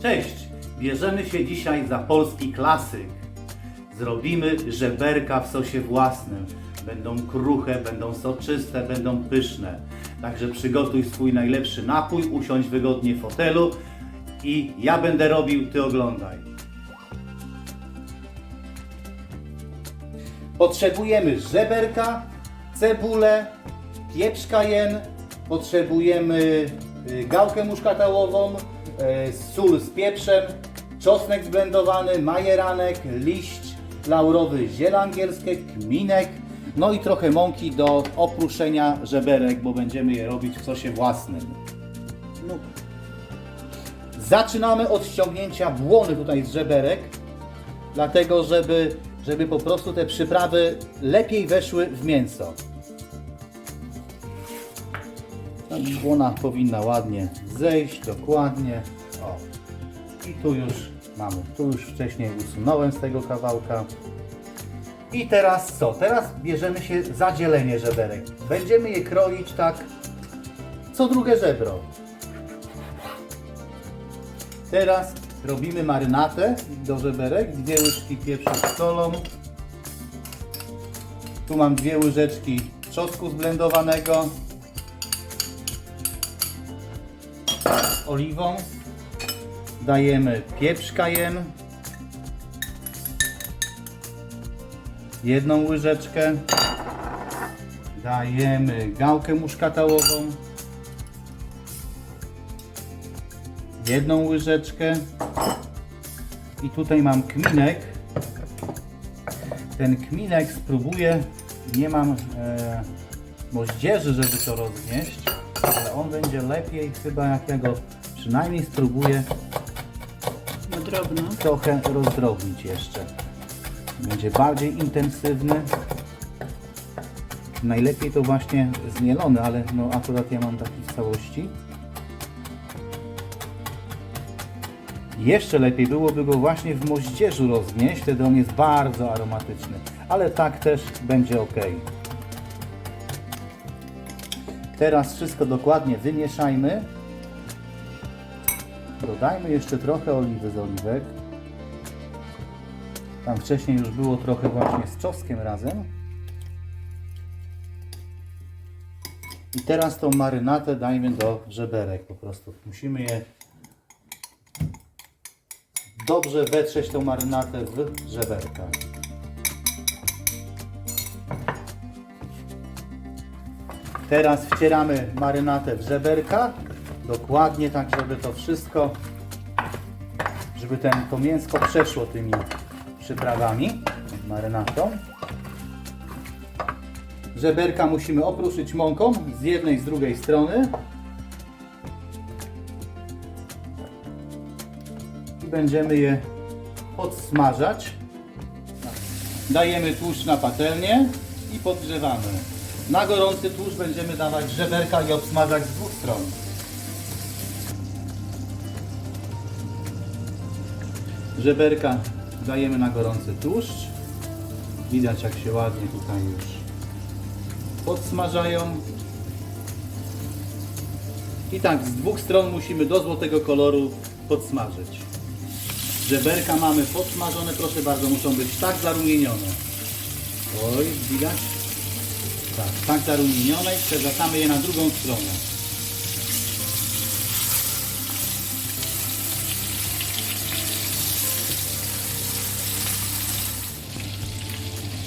Cześć! Bierzemy się dzisiaj za polski klasyk. Zrobimy żeberka w sosie własnym. Będą kruche, będą soczyste, będą pyszne. Także przygotuj swój najlepszy napój, usiądź wygodnie w fotelu i ja będę robił, ty oglądaj. Potrzebujemy żeberka, cebulę, pieprz cayenne, potrzebujemy gałkę muszkatałową, sól z pieprzem, czosnek zblendowany, majeranek, liść laurowy, ziele angielskie, kminek, no i trochę mąki do oprószenia żeberek, bo będziemy je robić w sosie własnym. No. Zaczynamy od ściągnięcia błony tutaj z żeberek, dlatego żeby po prostu te przyprawy lepiej weszły w mięso. Ta błona powinna ładnie zejść, dokładnie. O. I tu już mamy, tu już wcześniej usunąłem z tego kawałka. I teraz co? Teraz bierzemy się za dzielenie żeberek. Będziemy je kroić tak co drugie żebro. Teraz robimy marynatę do żeberek. 2 łyżki pieprzu z solą. Tu mam 2 łyżeczki czosnku zblendowanego. Z oliwą. Dajemy pieprz cayenne. 1 łyżeczkę. Dajemy gałkę muszkatałową. 1 łyżeczkę. I tutaj mam kminek. Ten kminek spróbuję, nie mam moździerzy, żeby to roznieść, ale on będzie lepiej chyba, jak ja go przynajmniej spróbuję trochę rozdrobnić jeszcze. Będzie bardziej intensywny. Najlepiej to właśnie zmielony, ale no akurat ja mam taki w całości. Jeszcze lepiej byłoby go właśnie w moździerzu roznieść, wtedy on jest bardzo aromatyczny, ale tak też będzie ok. Teraz wszystko dokładnie wymieszajmy. Dodajmy jeszcze trochę oliwy z oliwek. Tam wcześniej już było trochę właśnie z czosnkiem razem. I teraz tą marynatę dajmy do żeberek po prostu. Musimy je dobrze wetrzeć tą marynatę w żeberka. Teraz wcieramy marynatę w żeberka. Dokładnie tak, żeby to wszystko, żeby to mięsko przeszło tymi przyprawami, marynatą. Żeberka musimy opruszyć mąką z jednej i z drugiej strony. I będziemy je podsmażać. Dajemy tłuszcz na patelnię i podgrzewamy. Na gorący tłuszcz będziemy dawać żeberka i obsmażać z 2 stron. Żeberka dajemy na gorący tłuszcz. Widać, jak się ładnie tutaj już podsmażają. I tak z 2 stron musimy do złotego koloru podsmażyć. Żeberka mamy podsmażone, proszę bardzo, muszą być tak zarumienione. Oj, widać? Tak zarumienione i przewracamy je na drugą stronę.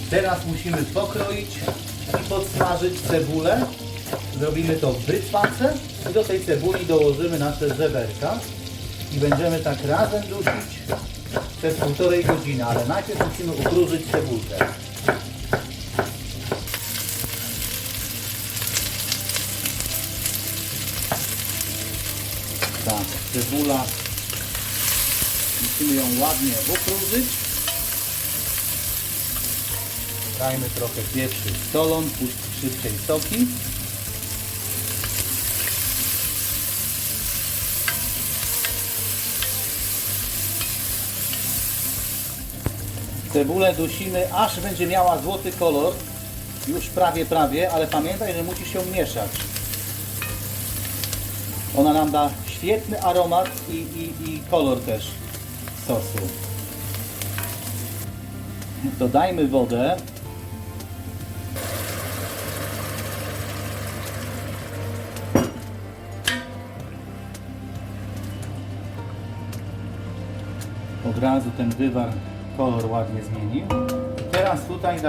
Teraz musimy pokroić i podsmażyć cebulę. Zrobimy to w brytwance i do tej cebuli dołożymy nasze żeberka i będziemy tak razem dusić przez 1,5 godziny, ale najpierw musimy ukróżyć cebulkę. Tak, cebula, musimy ją ładnie ukróżyć. Dajmy trochę pieprzu z solą, puść szybciej soki. Cebulę dusimy, aż będzie miała złoty kolor. Już prawie, ale pamiętaj, że musi się mieszać. Ona nam da świetny aromat i kolor też sosu. Dodajmy wodę. Od razu ten wywar kolor ładnie zmienił. I teraz tutaj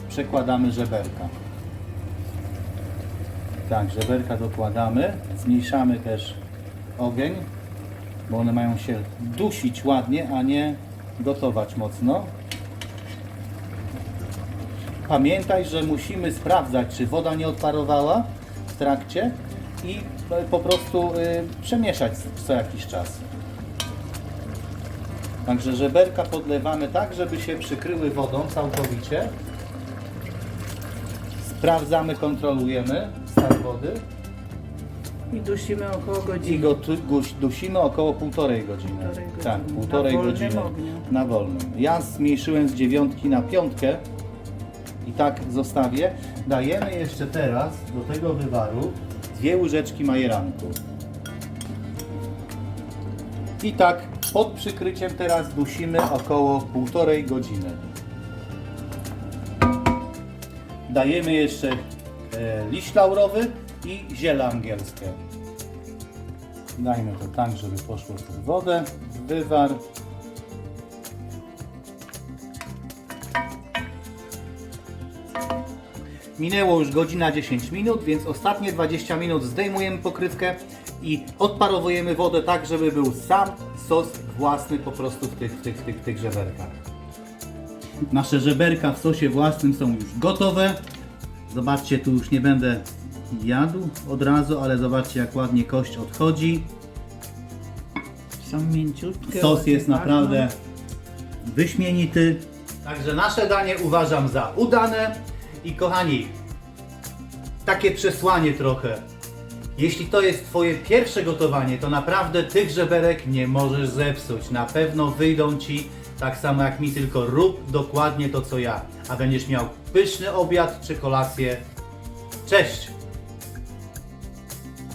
przekładamy żeberka. Tak, żeberka dokładamy. Zmniejszamy też ogień, bo one mają się dusić ładnie, a nie gotować mocno. Pamiętaj, że musimy sprawdzać, czy woda nie odparowała w trakcie i po prostu przemieszać co jakiś czas. Także żeberka podlewamy tak, żeby się przykryły wodą całkowicie. Sprawdzamy, kontrolujemy stan wody. I dusimy około I godziny. go dusimy około 1,5 godziny. Tak, 1,5 godziny ogniu. na wolnym. Ja zmniejszyłem z 9 na 5 i tak zostawię. Dajemy jeszcze teraz do tego wywaru 2 łyżeczki majeranku. I tak pod przykryciem teraz dusimy około 1,5 godziny. Dajemy jeszcze liść laurowy i ziele angielskie. Dajmy to tak, żeby poszło w wodę, w wywar. Minęło już godzina 10 minut, więc ostatnie 20 minut zdejmujemy pokrywkę i odparowujemy wodę tak, żeby był sam sos własny po prostu w tych żeberkach. Nasze żeberka w sosie własnym są już gotowe. Zobaczcie, tu już nie będę jadł od razu, ale zobaczcie, jak ładnie kość odchodzi. Są mięciutkie. Sos jest ładnie naprawdę wyśmienity. Także nasze danie uważam za udane. I kochani, takie przesłanie trochę. Jeśli to jest Twoje pierwsze gotowanie, to naprawdę tych żeberek nie możesz zepsuć. Na pewno wyjdą Ci tak samo jak mi, tylko rób dokładnie to co ja. A będziesz miał pyszny obiad czy kolację. Cześć!